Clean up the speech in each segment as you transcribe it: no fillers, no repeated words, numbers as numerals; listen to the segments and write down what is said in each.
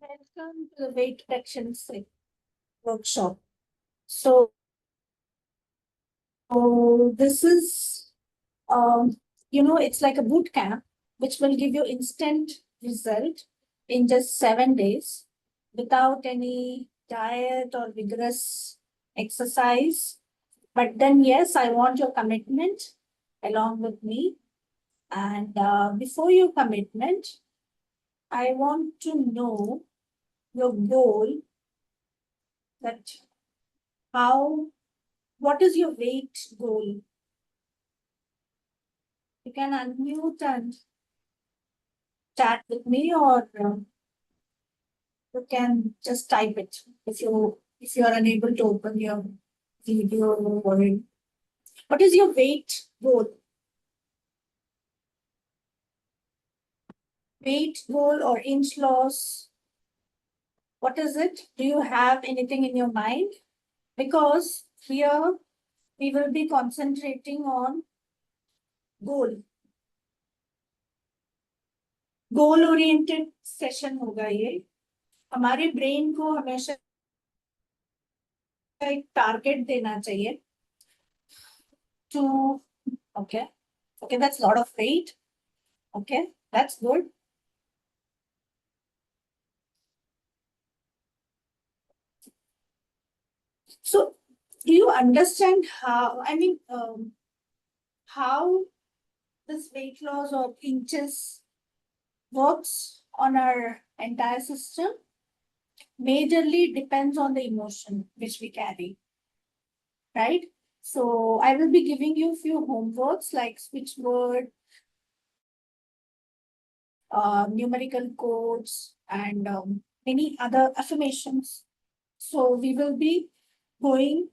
Welcome to the weight reduction workshop. So, this is, it's like a boot camp, which will give you instant result in just 7 days without any diet or vigorous exercise. But then, yes, I want your commitment along with me. And before your commitment, I want to know your goal, that what is your weight goal? You can unmute and chat with me, or you can just type it if you are unable to open your video or what is your weight goal? Weight goal or inch loss? What is it? Do you have anything in your mind? Because here we will be concentrating on goal. Goal oriented session होगा ये. हमारे brain को हमेशा एक target देना चाहिए to okay, that's a lot of weight. Okay, that's good. So do you understand how how this weight loss or inches works on our entire system? Majorly depends on the emotion which we carry, right? So I will be giving you a few homeworks like switchword, numerical codes, and many other affirmations. So we will be going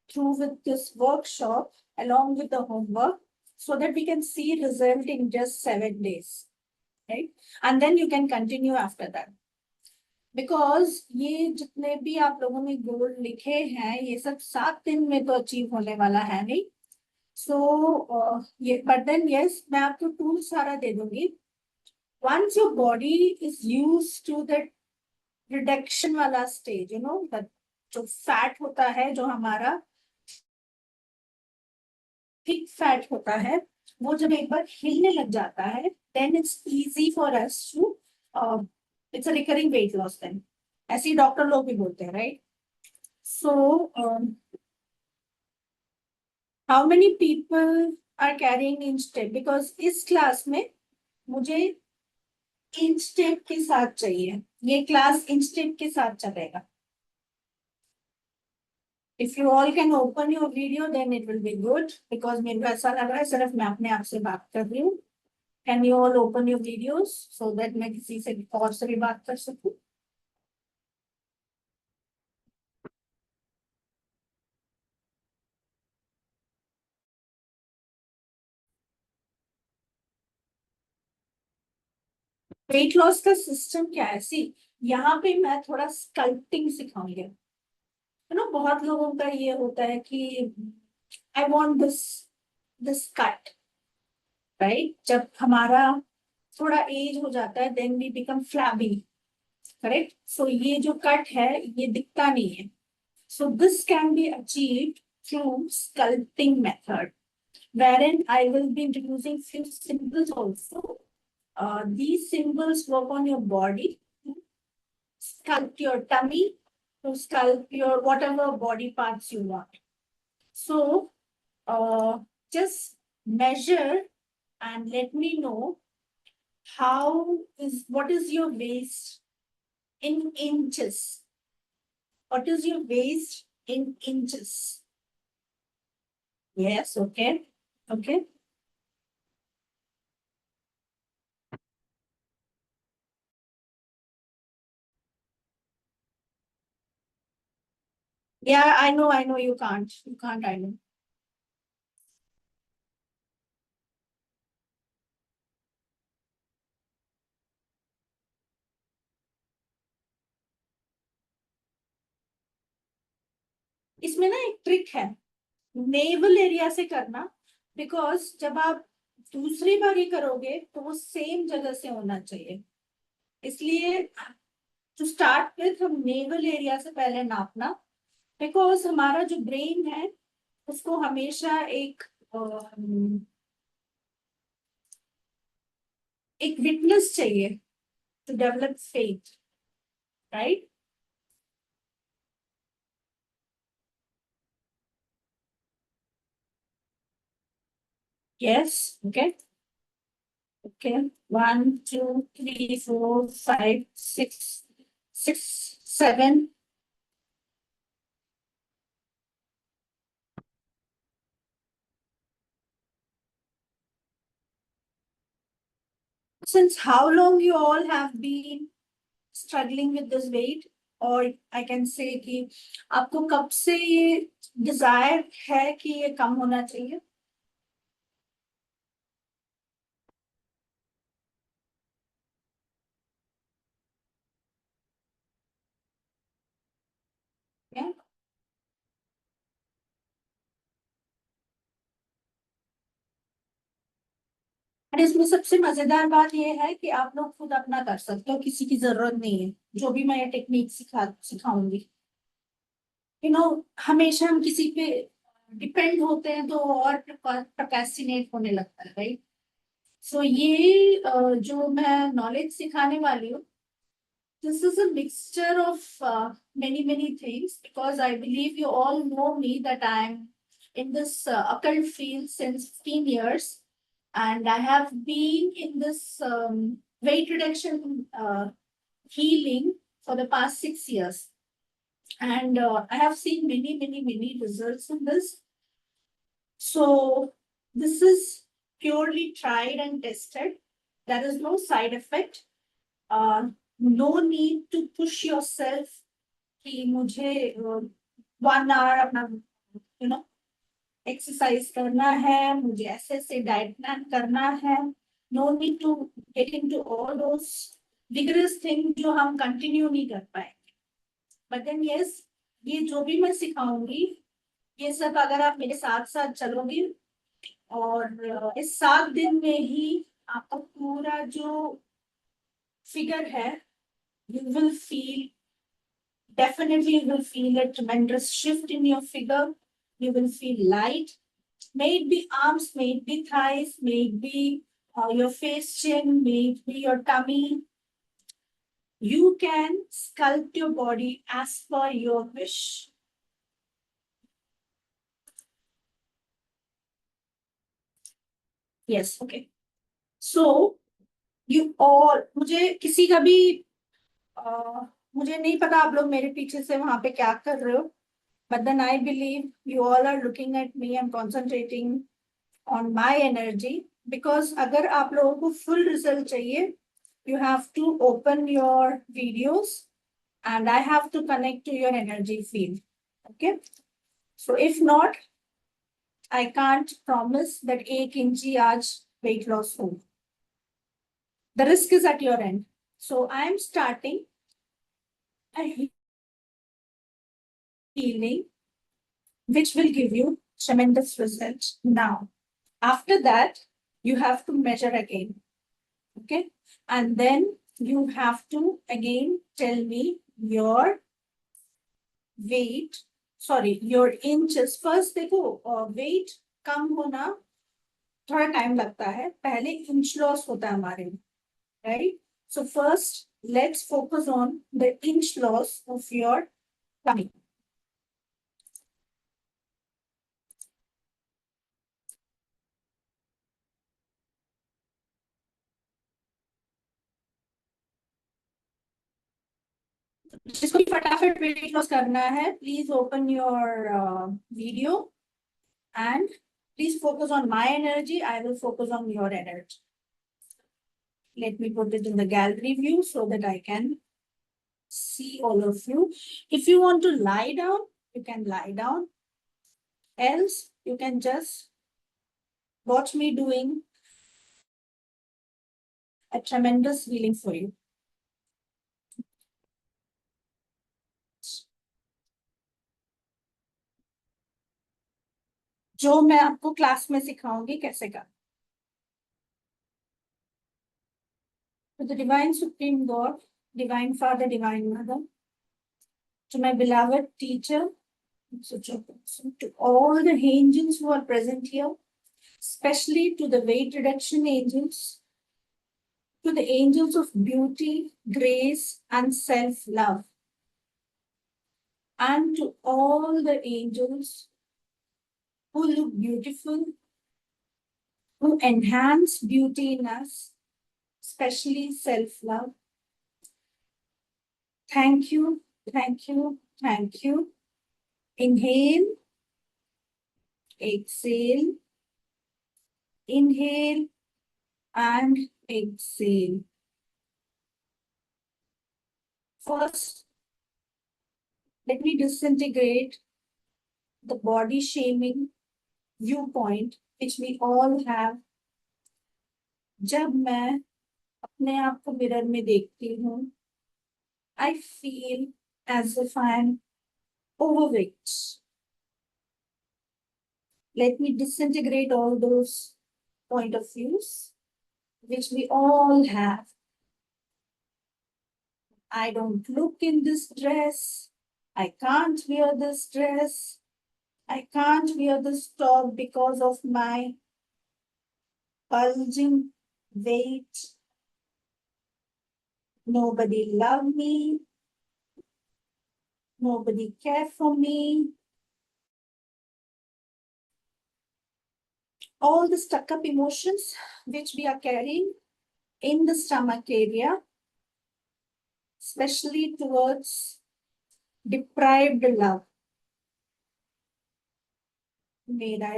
through with this workshop along with the homework so that we can see result in just 7 days, right? And then you can continue after that. Because ये जितने भी आप लोगों ने गोल लिखे हैं ये सब 7 दिन में तो अचीव होने वाला है नहीं. So ये बट देन यस मैं आपको टूल सारा दे दूंगी. Once your body is used to that reduction वाला स्टेज, जो फैट होता है, जो हमारा थिक फैट होता है, वो जब एक बार हिलने लग जाता है then it's easy for us to it's a recurring weight loss. Then ऐसे डॉक्टर लोग भी बोलते हैं, right? So how many people are carrying inch tape? Because इस क्लास में मुझे इंच टेप के साथ चाहिए. ये क्लास इंच टेप के साथ चलेगा. If you all can open your video, then it will be good. Because मेरे को ऐसा लग रहा है सिर्फ मैं अपने आप से बात कर रही हूँ. Can you all open your videos so that मैं किसी से और से भी बात कर सकूँ? वेट लॉस का सिस्टम क्या है? सी यहाँ पे मैं थोड़ा स्कल्पटिंग सिखाऊंगी. बहुत लोगों का ये होता है कि I want this cut, right? जब हमारा थोड़ा एज हो जाता है then we become flabby, correct? So ये जो कट है ये दिखता नहीं है. So this can be achieved through sculpting method, wherein I will be introducing few symbols also. These symbols work on your body to sculpt your tummy, to sculpt your whatever body parts you want. So just measure and let me know what is your waist in inches. What is your waist in inches? Yes, okay. Okay. Yeah, I know you can't. You can't, I know. इसमें ना एक trick है, naval area से करना. Because जब आप दूसरी बारी करोगे तो वो सेम जगह से होना चाहिए. इसलिए टू स्टार्ट विथ हम नेवल एरिया से पहले नापना, बिकॉज हमारा जो ब्रेन है उसको हमेशा एक विटनेस चाहिए to develop faith, right? Yes, okay, okay, 1 2 3 4 5 6 6 7. Since how long you all have been struggling with this weight, or I can say कि आपको कब से ये डिजायर है कि ये कम होना चाहिए? Yeah? और इसमें सबसे मजेदार बात ये है कि आप लोग खुद अपना कर सकते हो, किसी की जरूरत नहीं है। जो भी मैं ये टेक्निक सिखाऊंगी, हमेशा हम किसी पे डिपेंड होते हैं तो और प्रोक्रेस्टिनेट होने लगता है, राइट? सो ये जो मैं नॉलेज सिखाने वाली हूँ, this is a mixture of many things, because I believe you all know me that I'm in this occult field since 15 years, and I have been in this weight reduction healing for the past 6 years, and I have seen many results in this. So this is purely tried and tested. There is no side effect. No need to push yourself कि मुझे 1 hour अपना exercise करना है, मुझे ऐसे ऐसे diet plan करना है। No need to get into all those vigorous thing जो हम कंटिन्यू नहीं कर पाएंगे। बट देन यस, ये जो भी मैं सिखाऊंगी, ये सब अगर आप मेरे साथ साथ चलोगी, और इस 7 दिन में ही आपका पूरा जो फिगर है, you will feel, definitely you will feel a tremendous shift in your figure. You will feel light. May it be arms, may it be thighs, may it be your face, chin, may it be your tummy. You can sculpt your body as per your wish. Yes, okay. So you all, मुझे किसी का भी मुझे नहीं पता आप लोग मेरे पीछे से वहां पे क्या कर रहे हो, but then I believe you all are looking at me and concentrating on my energy, because अगर आप लोगों को full result चाहिए, you have to open your videos and I have to connect to your energy field. Okay, so if not, I can't promise that 1 इंची आज weight loss हो. The risk is at your end. So I am starting a healing which will give you tremendous results now. After that, you have to measure again. Okay, and then you have to again tell me your weight, sorry, your inches. First देखो, weight कम होना थोड़ा time लगता है, पहले inch loss होता है हमारे में, right? So first let's focus on the inch loss of your tummy. जिसको भी फटाफट वेट लॉस करना है, please open your video and please focus on my energy. I will focus on your energy. Let me put it in the gallery view so that I can see all of you. If you want to lie down, you can lie down. Else, you can just watch me doing a tremendous healing for you. जो मैं आपको class में सिखाऊंगी कैसे कर। तो the divine supreme God, Divine Father, Divine Mother, to my beloved teacher, to all the angels who are present here, especially to the weight reduction angels, to the angels of beauty, grace, and self-love, and to all the angels who look beautiful, who enhance beauty in us, especially self-love. Thank you, thank you, thank you. Inhale, exhale, inhale, and exhale. First, let me disintegrate the body shaming viewpoint which we all have. जब मैं अपने आप को mirror में देखती हूँ, I feel as if I am overweight. Let me disintegrate all those point of views which we all have. I don't look in this dress. I can't wear this dress. I can't wear this top because of my bulging weight. Nobody love me. Nobody care for me. All the stuck up emotions which we are carrying in the stomach area, especially towards deprived love. मेरा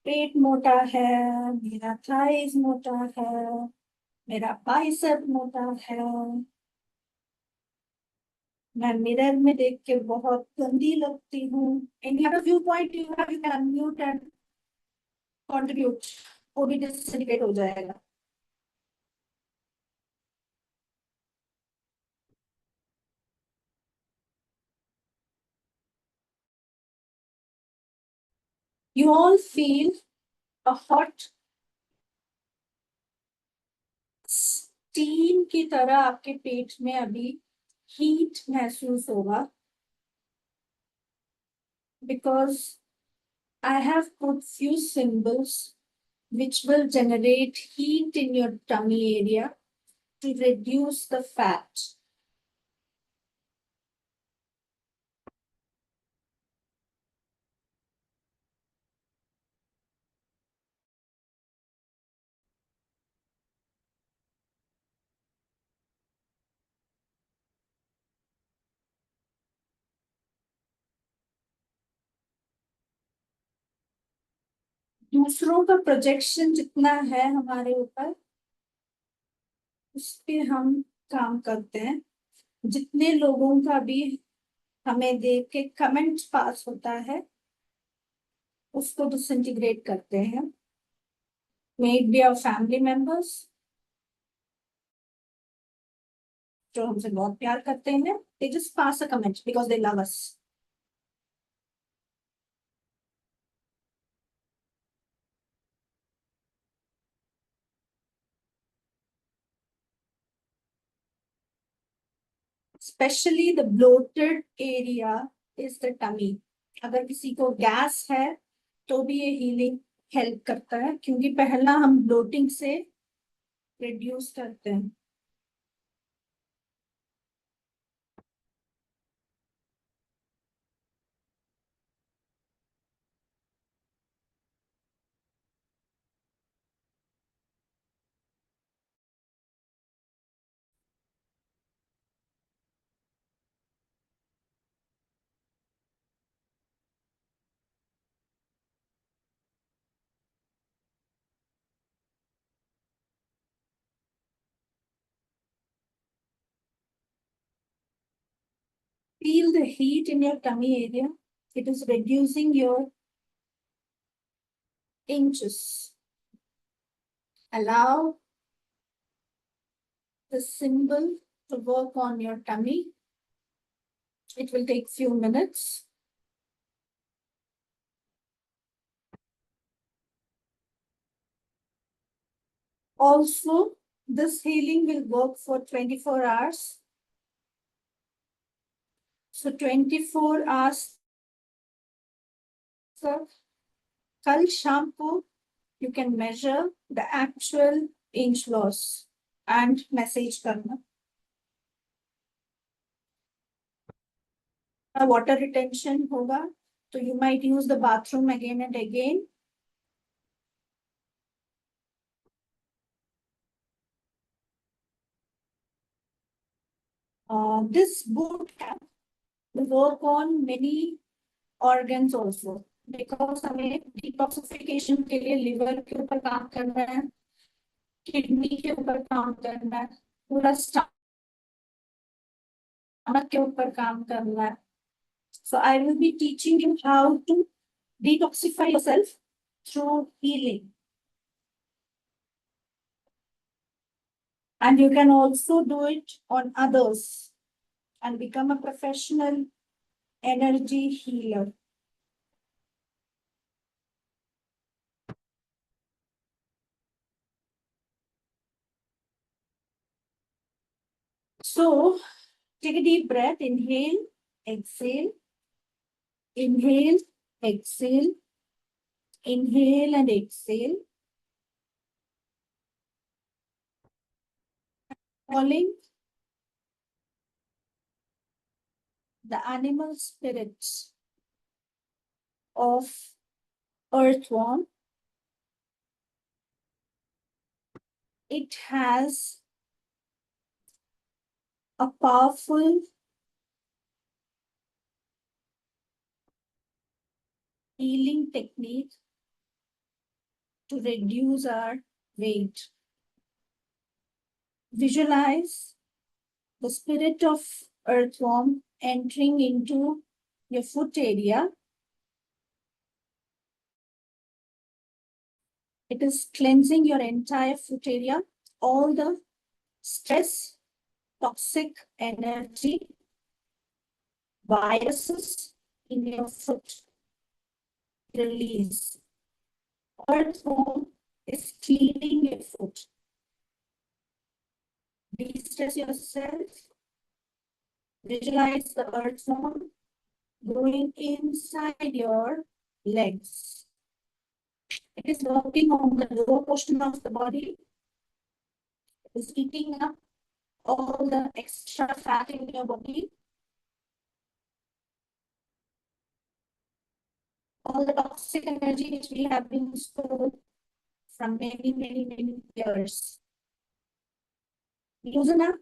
पेट मोटा है, मेरा thighs मोटा है, मेरा bicep मोटा है, मैं मिरर में देख के बहुत गंदी लगती हूँ. Any other view point you have, you can unmute and contribute. वो भी डिसइंडिकेट हो जाएगा. You all feel a hot steam की तरह आपके पेट में अभी हीट महसूस होगा. Because I have put few symbols which will generate heat in your tummy area to reduce the fat. दूसरों का प्रोजेक्शन जितना है हमारे ऊपर, उस पे हम काम करते हैं. जितने लोगों का भी हमें देख के कमेंट पास होता है, उसको डिसइंटीग्रेट करते हैं. May it be our family members जो हमसे बहुत प्यार करते हैं, they just pass a comment because they love us. Specially the bloated area is the tummy. अगर किसी को गैस है तो भी ये हीलिंग हेल्प करता है, क्योंकि पहला हम ब्लोटिंग से रिड्यूस करते हैं. Feel the heat in your tummy area. It is reducing your inches. Allow the symbol to work on your tummy. It will take few minutes. Also, this healing will work for 24 hours. So 24 hours तक कल शाम को you can measure the actual inch loss and message करना. Water retention होगा तो you might use the bathroom again and again. This boot camp will work on many organs also because हमें detoxification के लिए liver के ऊपर काम करना है, kidney के ऊपर काम करना है, पूरा stomach के ऊपर काम करना है. So I will be teaching you how to detoxify yourself through healing. And you can also do it on others and become a professional energy healer. So take a deep breath, inhale, exhale, inhale, exhale, inhale and exhale. Calling the animal spirits of earthworm. It has a powerful healing technique to reduce our weight. Visualize the spirit of earthworm entering into your foot area. It is cleansing your entire foot area, all the stress, toxic energy, viruses in your foot. Release. Earthworm is cleaning your foot. De-stress yourself. Visualize the earthworm going inside your legs. It is working on the lower portion of the body. It is eating up all the extra fat in your body. All the toxic energy which we have been stored from many years. Loosen up,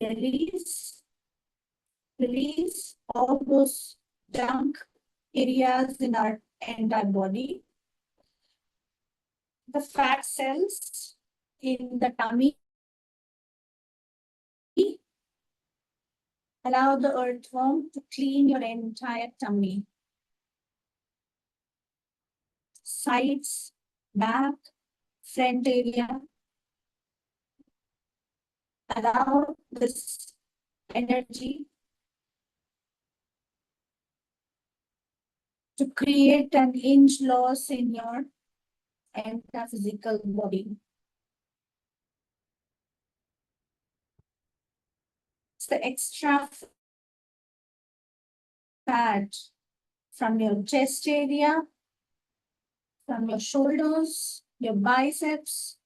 release all those junk areas in our entire body. The fat cells in the tummy. Allow the earthworm to clean your entire tummy. Sides, back, front area. Allow this energy to create an inch loss in your entire physical body. It's the extra fat from your chest area, from your shoulders, your biceps,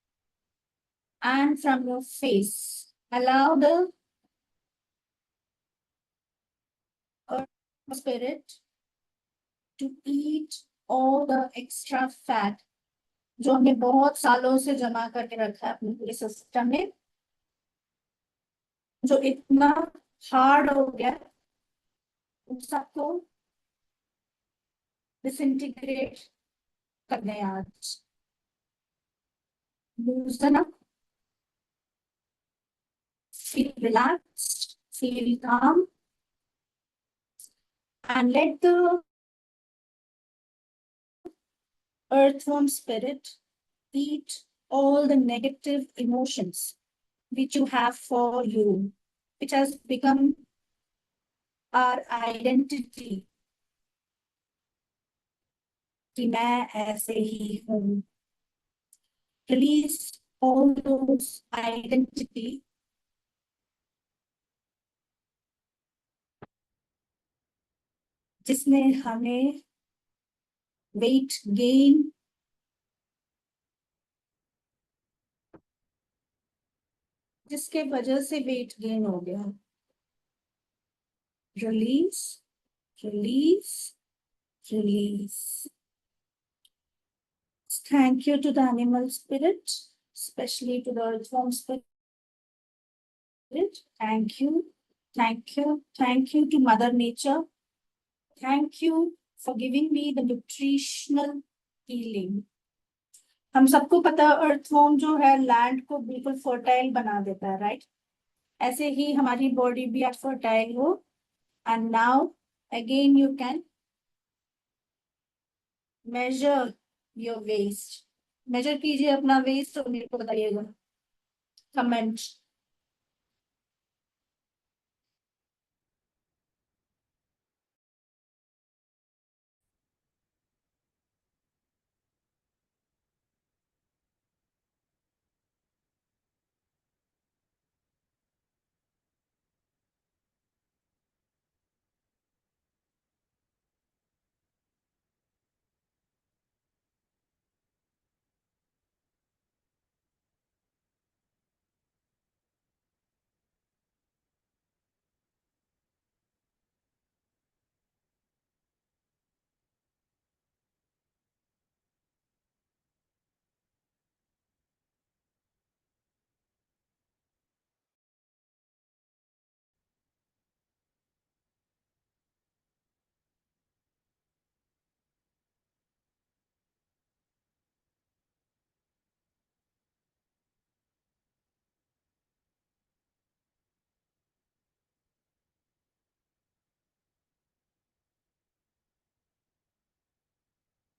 and from your face. Allow the earth spirit to eat all the extra fat जो हमने बहुत सालों से जमा करके रखा है अपने पूरे सिस्टम में, जो इतना हार्ड हो गया, उन सबको डिसइंटीग्रेट करने आज. Loosen up, feel relaxed, feel calm, and let the earthworm spirit eat all the negative emotions which you have for you, which has become our identity. कि मैं ऐसे ही हूँ. Release all those identity जिसने हमें weight gain, जिसके वजह से weight gain हो गया। Release, release, release. Thank you to the animal spirit, especially to the earthworm spirit. Thank you, thank you, thank you to Mother Nature. Thank you for giving me the nutritional healing. हम सबको पता है earthworm जो है land को बिल्कुल fertile बना देता है, राइट? ऐसे ही हमारी बॉडी भी आज फर्टाइल हो। And now again you can measure your waist. Measure कीजिए अपना वेस्ट और मेरे को बताइएगा comment.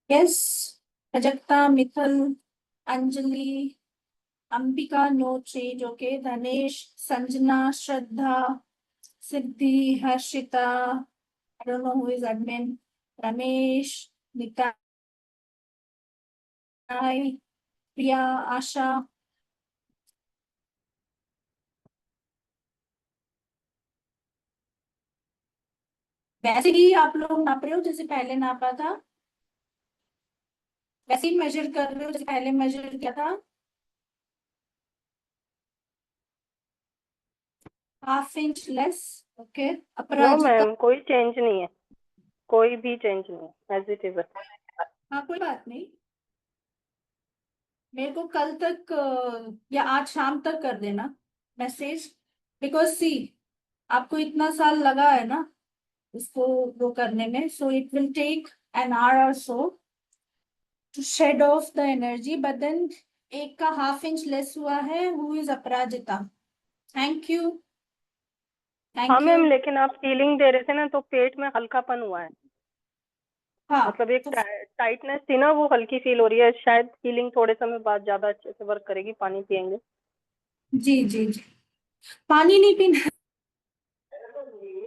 Yes, Prajakta, Mithal, Anjali, Ambika, no change, okay. Dhanesh, Sanjana, Shraddha, Siddhi, Harshita, I don't know who is admin, Ramesh, Nitai, Priya, Asha. वैसे ही आप लोग नाप रहे हो जैसे पहले नापा था? वैसे ही मेजर कर रहे हो जैसे पहले मेजर किया था? Half inch less, okay. No Aparajita, ma'am, कोई चेंज नहीं है, कोई भी चेंज नहीं है, एज इट इज। हाँ कोई बात नहीं। मेरे को कल तक या आज शाम तक कर देना मैसेज। बिकॉज सी, आपको इतना साल लगा है ना इसको वो करने में, so it will take an hour और so to shed off the energy, but then एक का हाफ इंच लेस हुआ है। Who is Aparajita? Thank you, हाँ थैंक यू। मैम, लेकिन आप फीलिंग दे रहे थे ना, तो पेट में हल्कापन हुआ है। हाँ मतलब एक तो टाइटनेस थी ना, वो हल्की फील हो रही है। शायद फीलिंग थोड़े समय बाद ज्यादा अच्छे से वर्क करेगी, पानी पियेंगे। जी जी जी, पानी नहीं पीना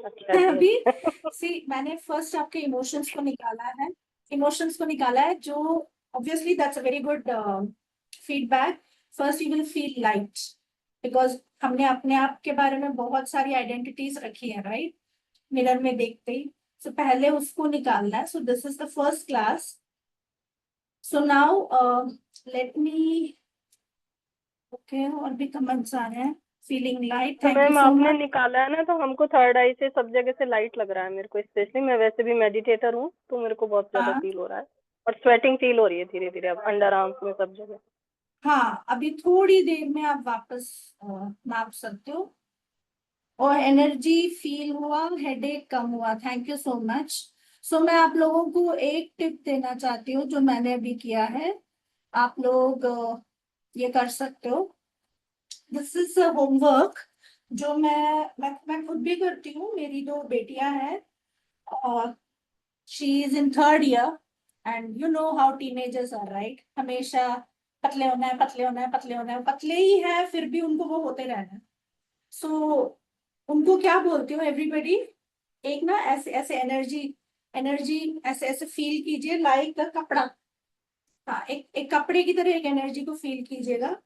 अच्छा है जी। अभी। सी, मैंने फर्स्ट आपके इमोशंस को निकाला है, इमोशंस को निकाला है, जो obviously that's a very good feedback. First you will feel light, because हमने अपने आप के बारे में बहुत सारी आइडेंटिटीज रखी है, राइट? मिरर में देखते ही। सो पहले उसको निकालना है। So this is the first class. So now let me, okay, और भी कमेंट्स आ रहे हैं। फीलिंग लाइट, तो थैंक यू मैम सो आपने मच। निकाला है ना, तो हमको थर्ड आई से सब जगह से लाइट लग रहा है मेरे को। स्पेशली मैं वैसे भी मेडिटेटर हूँ, तो मेरे को बहुत ज्यादा हाँ फील हो रहा है। और स्वेटिंग फील हो रही है धीरे धीरे अब अंडर आर्म्स में, सब जगह। हाँ, अभी थोड़ी देर में आप वापस नाप सकते हो। और एनर्जी फील हुआ, हेडेक कम हुआ, थैंक यू सो मच। सो मैं आप लोगों को एक टिप देना चाहती हूँ जो मैंने अभी किया है। आप लोग ये कर सकते हो। दिस इज अ होमवर्क जो मैं खुद भी करती हूँ। मेरी दो बेटियां हैं और she is in third year, and you know how teenagers are, right? हमेशा पतले होना है, पतले होना है, पतले होना है, पतले ही है फिर भी उनको वो होते रहना है। सो उनको क्या बोलती हूँ एवरीबडी, एक ना ऐसे ऐसे एनर्जी, एनर्जी ऐसे ऐसे फील कीजिए लाइक कपड़ा। हाँ, एक कपड़े की तरह एक एनर्जी को फील कीजिएगा।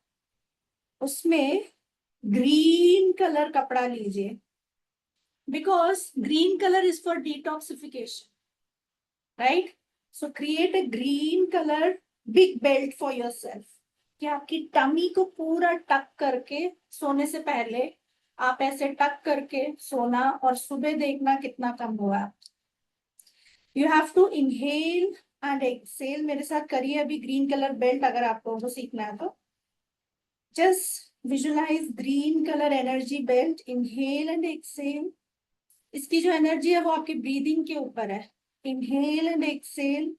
उसमें ग्रीन कलर कपड़ा लीजिए, because green colour is for detoxification. right? So create a green color big belt for yourself, कि आपकी टमी को पूरा टक करके सोने से पहले आप ऐसे टक करके सोना और सुबह देखना कितना कम हुआ। You have to inhale and exhale. मेरे साथ करिए अभी ग्रीन कलर बेल्ट, अगर आपको वो सीखना है तो। Just visualise green colour energy belt, inhale and exhale. इसकी जो एनर्जी है वो आपकी ब्रीदिंग के ऊपर है। Inhale and exhale,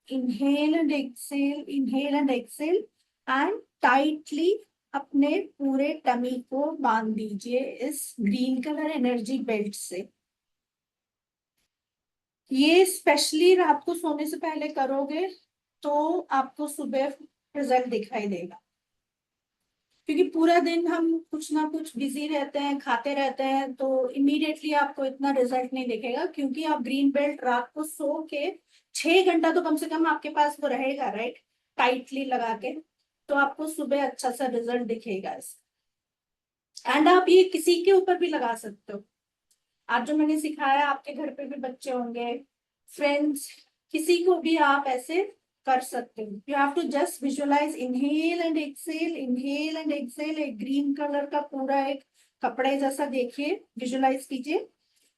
inhale and exhale, inhale and exhale, and tightly अपने पूरे टमी को बांध दीजिए इस ग्रीन कलर एनर्जी बेल्ट से। ये स्पेशली रात को सोने से पहले करोगे तो आपको सुबह रिजल्ट दिखाई देगा, क्योंकि पूरा दिन हम कुछ ना कुछ बिजी रहते हैं, खाते रहते हैं, तो इमीडिएटली आपको इतना रिजल्ट नहीं दिखेगा, क्योंकि आप ग्रीन बेल्ट रात को सो के 6 घंटा तो कम से कम आपके पास वो रहेगा, राइट, टाइटली लगा के, तो आपको सुबह अच्छा सा रिजल्ट दिखेगा इसका। एंड आप ये किसी के ऊपर भी लगा सकते हो। आज जो मैंने सिखाया, आपके घर पे भी बच्चे होंगे, फ्रेंड्स, किसी को भी आप ऐसे कर सकते हो। You have to just visualise, inhale and exhale, inhale and exhale. एक ग्रीन कलर का पूरा एक कपड़े जैसा देखिए, विजुअलाइज कीजिए,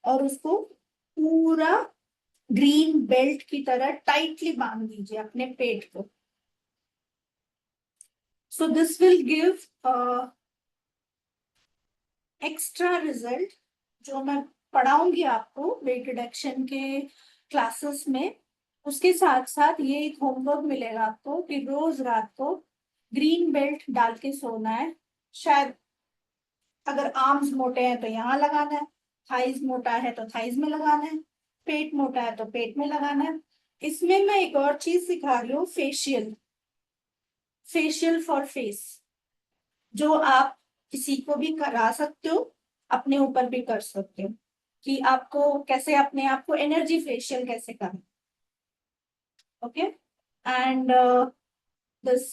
और उसको पूरा ग्रीन बेल्ट की तरह टाइटली बांध दीजिए अपने पेट को। So this will give extra result जो मैं पढ़ाऊंगी आपको वेट रिडक्शन के क्लासेस में। उसके साथ साथ ये एक होमवर्क मिलेगा आपको कि रोज रात को ग्रीन बेल्ट डाल के सोना है। शायद अगर आर्म्स मोटे हैं तो यहाँ लगाना है, थाइज मोटा है तो थाइज में लगाना है, पेट मोटा है तो पेट में लगाना है। इसमें मैं एक और चीज सिखा रही हूँ, फेशियल, फेशियल फॉर फेस, जो आप किसी को भी करा सकते हो, अपने ऊपर भी कर सकते हो, कि आपको कैसे अपने आप को एनर्जी फेशियल कैसे करना। ओके, एंड दिस,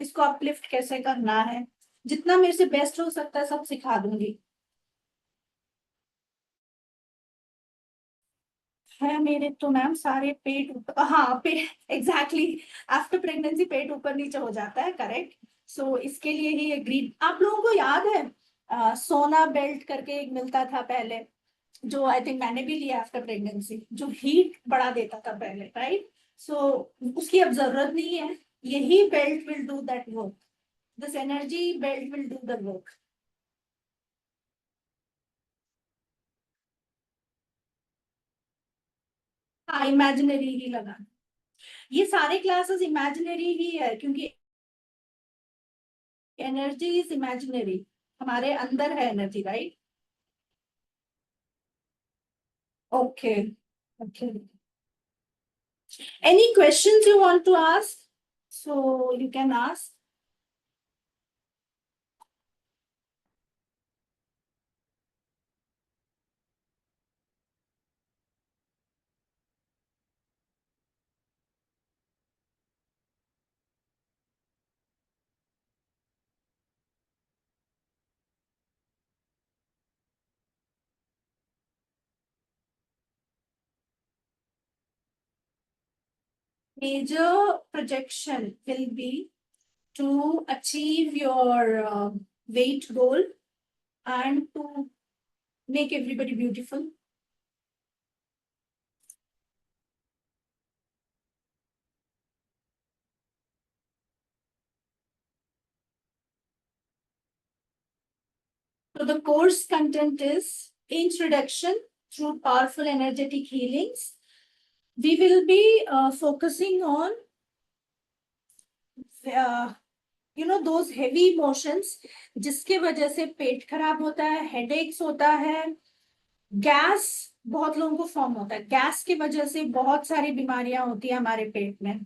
इसको अपलिफ्ट कैसे करना है, जितना मेरे से बेस्ट हो सकता है सब सिखा दूंगी। है मेरे तो मैम सारे पेट ऊपर, हाँ पेट एग्जैक्टली, आफ्टर प्रेगनेंसी पेट ऊपर नीचे हो जाता है, करेक्ट। सो इसके लिए ही ये ग्रीन, आप लोगों को याद है सोना बेल्ट करके एक मिलता था पहले, जो आई थिंक मैंने भी लिया आफ्टर प्रेगनेंसी, जो हीट बढ़ा देता था पहले, राइट। सो उसकी अब जरूरत नहीं है, यही belt will do that work, this energy belt will do the work. हाँ, इमेजिनरी ही लगा, ये सारे क्लासेस इमेजिनरी ही है, क्योंकि एनर्जी इज इमेजिनरी, हमारे अंदर है energy, right. Okay, okay, any questions you want to ask, so you can ask. Major projection will be to achieve your weight goal and to make everybody beautiful. So the course content is introduction through powerful energetic healings. We will be focusing on those heavy emotions जिसके वजह से पेट खराब होता है, headaches होता है, gas बहुत लोगों को फॉर्म होता है, गैस की वजह से बहुत सारी बीमारियां होती है हमारे पेट में।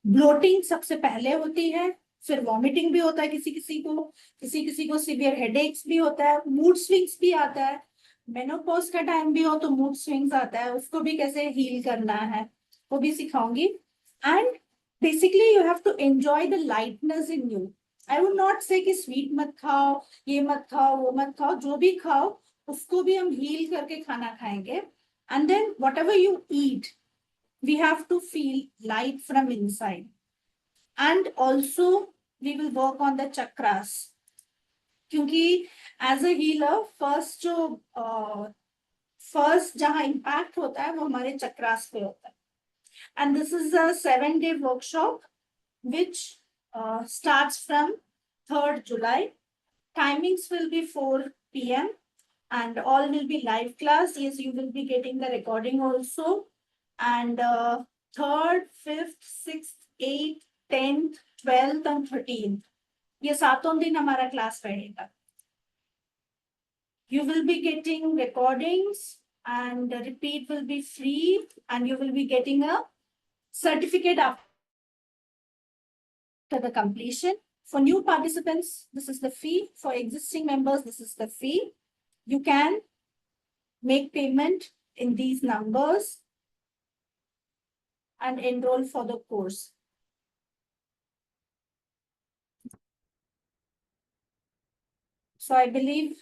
ब्लोटिंग सबसे पहले होती है, फिर वॉमिटिंग भी होता है किसी किसी को सिवियर हेडेक्स भी होता है, मूड स्विंग्स भी आता है, मेनोपॉज का टाइम भी हो तो मूड स्विंग्स आता है, उसको भी कैसे हील करना है वो भी सिखाऊंगी। And basically you have to enjoy the lightness in you. I would not say कि स्वीट मत खाओ, ये मत खाओ, वो मत खाओ, जो भी खाओ उसको भी हम हील करके खाना खाएंगे। And then whatever you eat, we have to feel light from inside. And also we will work on the chakras. क्योंकि एज अ हीलर फर्स्ट जहां इम्पैक्ट होता है वो हमारे चक्रास पे होता है. And this is a 7-day workshop which starts from 3rd July. Timings will be 4 p.m. and all will be live class. Yes, you will be getting the recording also. And 3rd, 5th, 6th, 8th, 10th, 12th and 13th. ये सातों दिन हमारा class रहेगा. You will be getting recordings and the repeat will be free and you will be getting a certificate after the completion. For new participants, this is the fee. For existing members, this is the fee. You can make payment in these numbers and enroll for the course. So I believe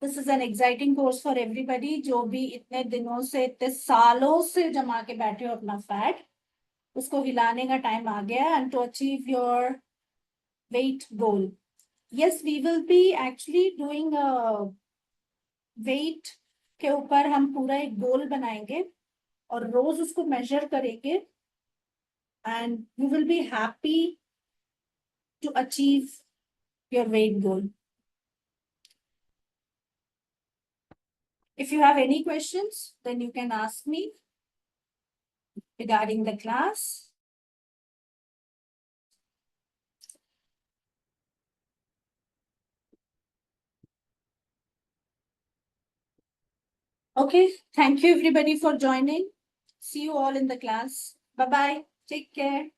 this is an exciting course for everybody. जो भी इतने दिनों से इतने सालों से जमा के बैठे हो अपना फैट, उसको हिलाने का टाइम आ गया. And to achieve your weight goal, yes, we will be actually doing a weight के ऊपर हम पूरा एक गोल बनाएंगे और रोज उसको मेजर करेंगे. And you will be happy to achieve your weight goal. If you have any questions, then you can ask me regarding the class. Okay, thank you everybody for joining. See you all in the class. Bye-bye. Take care.